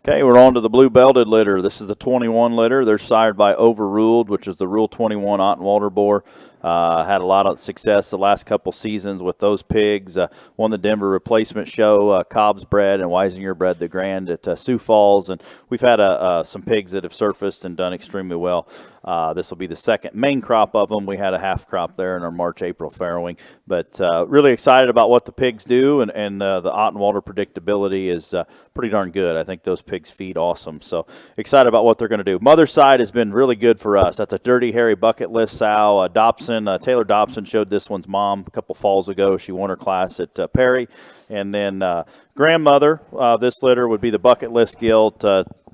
Okay, we're on to the blue belted litter. This is the 21 litter. They're sired by Overruled, which is the Rule 21 Ottenwalder boar. Had a lot of success the last couple seasons with those pigs. Won the Denver replacement show. Cobb's bred and Weisinger bred the Grand at Sioux Falls. And we've had some pigs that have surfaced and done extremely well. This will be the second main crop of them. We had a half crop there in our March-April farrowing. But really excited about what the pigs do, and the Ottenwalder predictability is pretty darn good. I think those pigs feed awesome. So excited about what they're going to do. Mother's side has been really good for us. That's a Dirty Harry bucket list sow. Dobson, Taylor Dobson showed this one's mom a couple falls ago. She won her class at Perry. And then grandmother, this litter would be the bucket list gilt.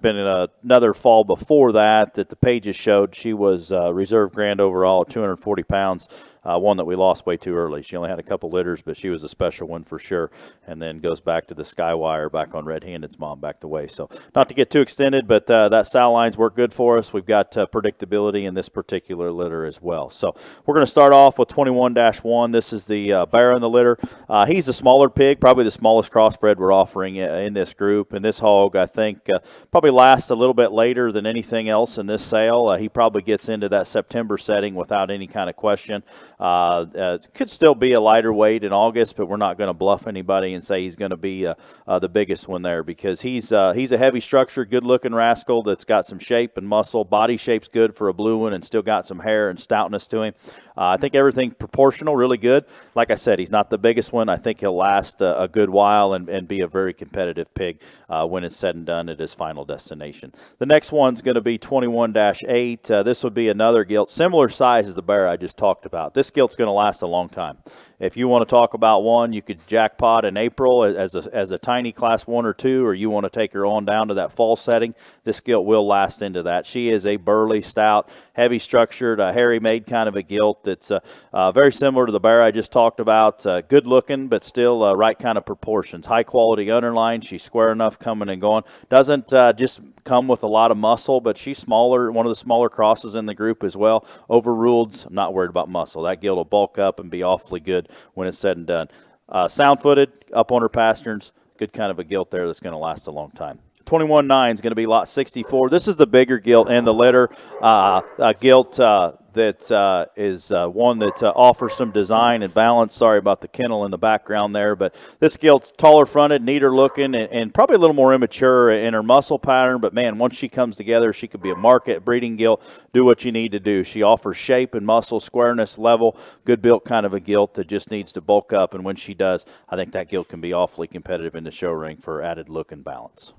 Been in another fall before that the pages showed. She was reserve grand overall at 240 pounds. One that we lost way too early. She only had a couple litters, but she was a special one for sure. And then goes back to the Skywire, back on Red Handed's mom, back the way. So not to get too extended, but that sow lines work good for us. We've got predictability in this particular litter as well. So we're going to start off with 21-1. This is the bear in the litter. He's a smaller pig, probably the smallest crossbred we're offering in this group. And this hog, I think, probably lasts a little bit later than anything else in this sale. He probably gets into that September setting without any kind of question. Could still be a lighter weight in August, but we're not going to bluff anybody and say he's going to be the biggest one there, because he's a heavy structure, good-looking rascal that's got some shape and muscle. Body shape's good for a blue one and still got some hair and stoutness to him. I think everything proportional, really good. Like I said, he's not the biggest one. I think he'll last a good while and be a very competitive pig when it's said and done at his final destination. The next one's going to be 21-8. This would be another gilt, similar size as the bear I just talked about. This gilt's going to last a long time. If you want to talk about one, you could jackpot in April as a tiny class 1 or 2, or you want to take her on down to that fall setting. This gilt will last into that. She is a burly, stout, heavy structured, hairy made kind of a gilt that's very similar to the bear I just talked about. Good looking, but still right kind of proportions. High quality underline. She's square enough coming and going. Doesn't just come with a lot of muscle, but she's smaller, one of the smaller crosses in the group as well. Overruled, I'm not worried about muscle. That gilt will bulk up and be awfully good when it's said and done. Sound-footed, up on her pasterns, good kind of a gilt there that's going to last a long time. 21-9 is going to be lot 64. This is the bigger gilt and the litter. Gilt that is one that offers some design and balance. Sorry about the kennel in the background there, but this gilt's taller fronted, neater looking, and probably a little more immature in her muscle pattern. But man, once she comes together, she could be a market breeding gilt. Do what you need to do. She offers shape and muscle, squareness, level, good built kind of a gilt that just needs to bulk up. And when she does, I think that gilt can be awfully competitive in the show ring for added look and balance.